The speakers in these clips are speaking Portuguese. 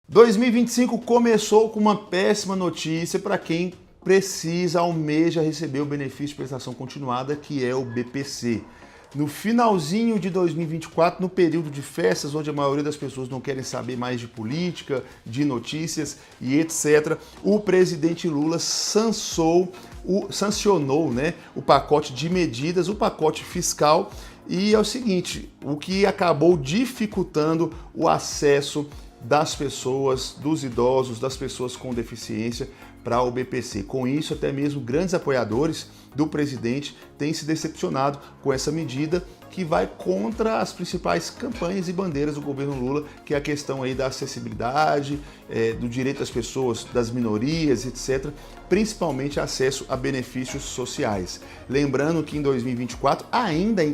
2025 começou com uma péssima notícia para quem almeja receber o benefício de prestação continuada, que é o BPC. No finalzinho de 2024, no período de festas, onde a maioria das pessoas não querem saber mais de política, de notícias e etc., o presidente Lula sancionou o pacote de medidas, o pacote fiscal, e é o seguinte, o que acabou dificultando o acesso das pessoas, dos idosos, das pessoas com deficiência para o BPC. Com isso, até mesmo grandes apoiadores do presidente têm se decepcionado com essa medida que vai contra as principais campanhas e bandeiras do governo Lula, que é a questão aí da acessibilidade, do direito das pessoas, das minorias, etc., principalmente acesso a benefícios sociais. Lembrando que em 2024,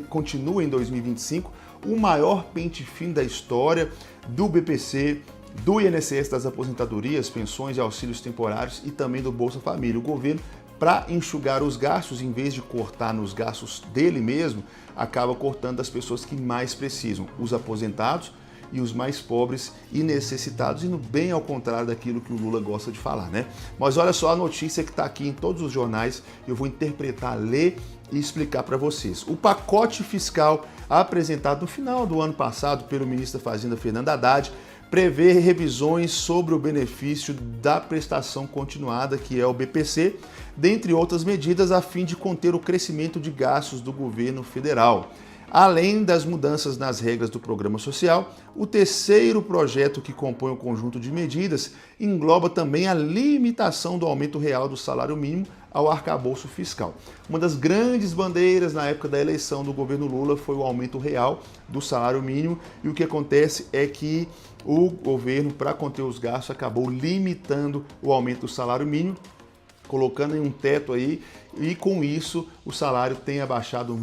continua em 2025, o maior pente fino da história do BPC, do INSS, das aposentadorias, pensões e auxílios temporários e também do Bolsa Família. O governo, para enxugar os gastos, em vez de cortar nos gastos dele mesmo, acaba cortando das pessoas que mais precisam, os aposentados e os mais pobres e necessitados, indo bem ao contrário daquilo que o Lula gosta de falar, né? Mas olha só a notícia que está aqui em todos os jornais, eu vou interpretar, ler e explicar para vocês. O pacote fiscal apresentado no final do ano passado pelo ministro da Fazenda, Fernando Haddad, prevê revisões sobre o benefício da prestação continuada, que é o BPC, dentre outras medidas a fim de conter o crescimento de gastos do governo federal. Além das mudanças nas regras do programa social, o terceiro projeto que compõe o conjunto de medidas engloba também a limitação do aumento real do salário mínimo ao arcabouço fiscal. Uma das grandes bandeiras na época da eleição do governo Lula foi o aumento real do salário mínimo, e o que acontece é que o governo, para conter os gastos, acabou limitando o aumento do salário mínimo, colocando em um teto aí, e com isso o salário tem aumentado,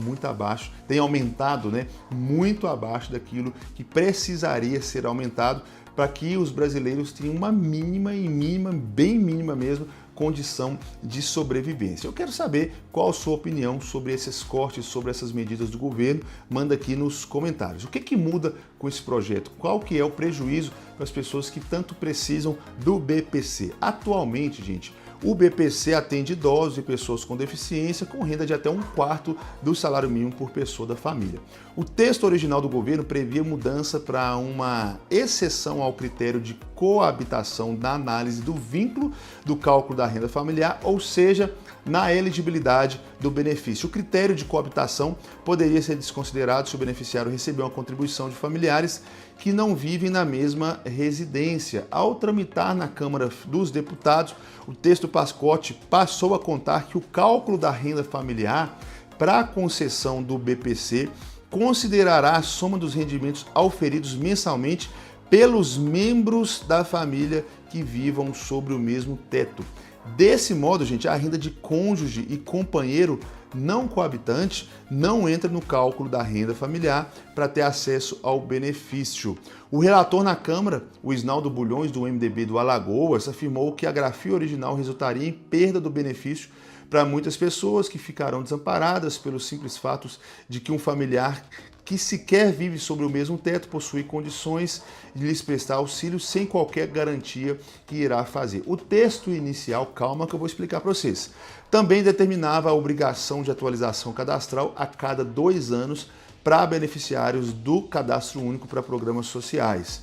muito abaixo daquilo que precisaria ser aumentado para que os brasileiros tenham uma bem mínima mesmo, condição de sobrevivência. Eu quero saber qual a sua opinião sobre esses cortes, sobre essas medidas do governo. Manda aqui nos comentários. O que muda com esse projeto? Qual que é o prejuízo para as pessoas que tanto precisam do BPC? Atualmente, gente, o BPC atende idosos e pessoas com deficiência com renda de até 1/4 do salário mínimo por pessoa da família. O texto original do governo previa mudança para uma exceção ao critério de coabitação na análise do vínculo do cálculo da renda familiar, ou seja, na elegibilidade do benefício. O critério de coabitação poderia ser desconsiderado se o beneficiário receber uma contribuição de familiares que não vivem na mesma residência. Ao tramitar na Câmara dos Deputados, o texto pacote passou a contar que o cálculo da renda familiar para a concessão do BPC considerará a soma dos rendimentos auferidos mensalmente pelos membros da família que vivam sobre o mesmo teto. Desse modo, gente, a renda de cônjuge e companheiro não coabitante não entra no cálculo da renda familiar para ter acesso ao benefício. O relator na Câmara, o Isnaldo Bulhões, do MDB do Alagoas, afirmou que a grafia original resultaria em perda do benefício para muitas pessoas que ficarão desamparadas pelos simples fatos de que um familiar que sequer vive sobre o mesmo teto possui condições de lhes prestar auxílio sem qualquer garantia que irá fazer. O texto inicial, calma que eu vou explicar para vocês, também determinava a obrigação de atualização cadastral a cada 2 anos para beneficiários do Cadastro Único para Programas Sociais,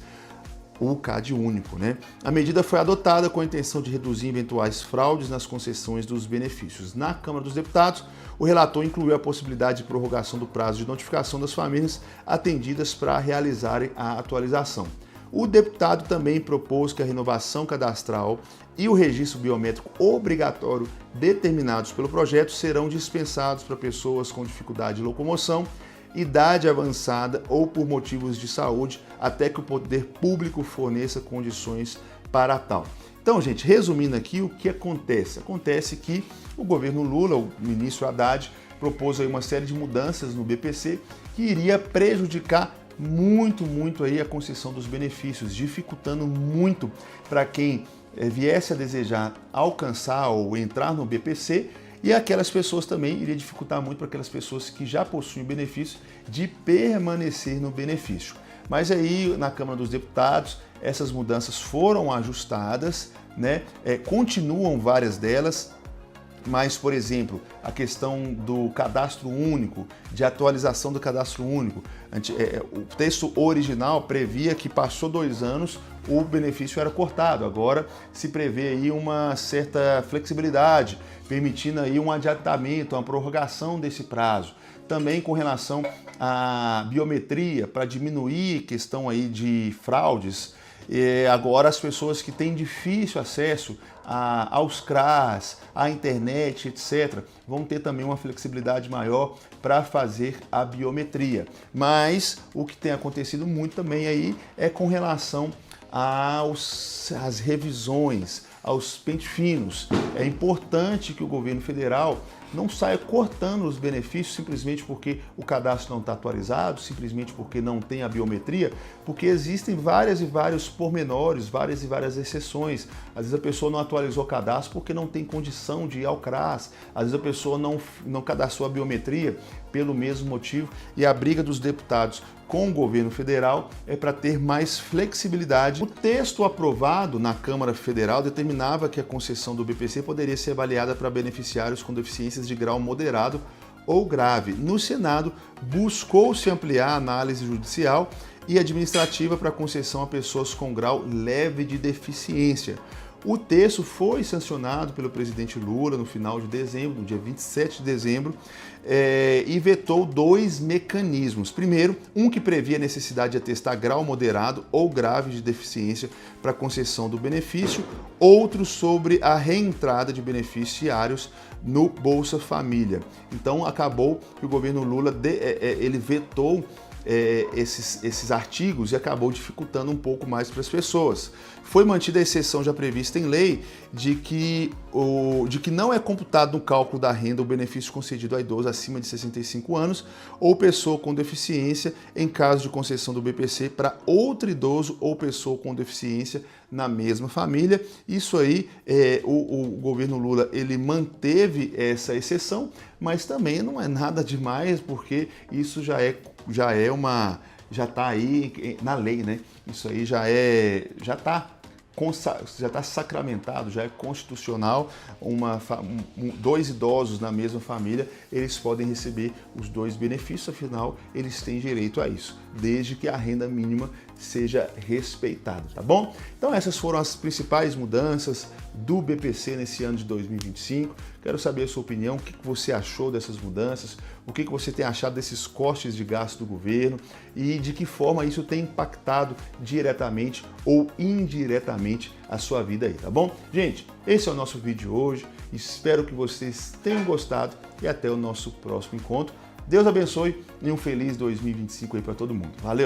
o CAD único, A medida foi adotada com a intenção de reduzir eventuais fraudes nas concessões dos benefícios. Na Câmara dos Deputados, o relator incluiu a possibilidade de prorrogação do prazo de notificação das famílias atendidas para realizarem a atualização. O deputado também propôs que a renovação cadastral e o registro biométrico obrigatório determinados pelo projeto serão dispensados para pessoas com dificuldade de locomoção, idade avançada ou por motivos de saúde, até que o poder público forneça condições para tal. Então, gente, resumindo aqui, o que acontece? Acontece que o governo Lula, o ministro Haddad, propôs aí uma série de mudanças no BPC que iria prejudicar muito aí a concessão dos benefícios, dificultando muito para quem viesse a desejar alcançar ou entrar no BPC. E aquelas pessoas também iria dificultar muito para aquelas pessoas que já possuem o benefício de permanecer no benefício. Mas aí na Câmara dos Deputados essas mudanças foram ajustadas, né? Continuam várias delas, mas, por exemplo, a questão do cadastro único, de atualização do cadastro único. O texto original previa que passou 2 anos, o benefício era cortado. Agora se prevê aí uma certa flexibilidade, permitindo aí um adiantamento, uma prorrogação desse prazo. Também com relação à biometria, para diminuir a questão aí de fraudes. Agora as pessoas que têm difícil acesso aos CRAs, à internet, etc., vão ter também uma flexibilidade maior para fazer a biometria. Mas o que tem acontecido muito também aí é com relação às revisões, aos pente finos. É importante que o governo federal não saia cortando os benefícios simplesmente porque o cadastro não está atualizado, simplesmente porque não tem a biometria, porque existem várias e vários pormenores, várias e várias exceções. Às vezes a pessoa não atualizou o cadastro porque não tem condição de ir ao CRAS, às vezes a pessoa não cadastrou a biometria pelo mesmo motivo, e a briga dos deputados com o governo federal é para ter mais flexibilidade. O texto aprovado na Câmara Federal determinava que a concessão do BPC poderia ser avaliada para beneficiários com deficiências de grau moderado ou grave. No Senado, buscou-se ampliar a análise judicial e administrativa para concessão a pessoas com grau leve de deficiência. O texto foi sancionado pelo presidente Lula no final de dezembro, no dia 27 de dezembro, e vetou 2 mecanismos. Primeiro, um que previa a necessidade de atestar grau moderado ou grave de deficiência para concessão do benefício, outro sobre a reentrada de beneficiários no Bolsa Família. Então, acabou que o governo Lula ele vetou esses artigos e acabou dificultando um pouco mais para as pessoas. Foi mantida a exceção já prevista em lei de que não é computado no cálculo da renda o benefício concedido a idoso acima de 65 anos ou pessoa com deficiência em caso de concessão do BPC para outro idoso ou pessoa com deficiência na mesma família. Isso aí, o governo Lula ele manteve essa exceção, mas também não é nada demais, porque isso já está aí na lei, né? Isso aí já está sacramentado, já é constitucional. 2 idosos na mesma família, eles podem receber os 2 benefícios, afinal, eles têm direito a isso, desde que a renda mínima seja respeitada, tá bom? Então essas foram as principais mudanças do BPC nesse ano de 2025. Quero saber a sua opinião, o que você achou dessas mudanças, o que você tem achado desses cortes de gasto do governo e de que forma isso tem impactado diretamente ou indiretamente a sua vida aí, tá bom? Gente, esse é o nosso vídeo de hoje, espero que vocês tenham gostado e até o nosso próximo encontro. Deus abençoe e um feliz 2025 aí para todo mundo. Valeu!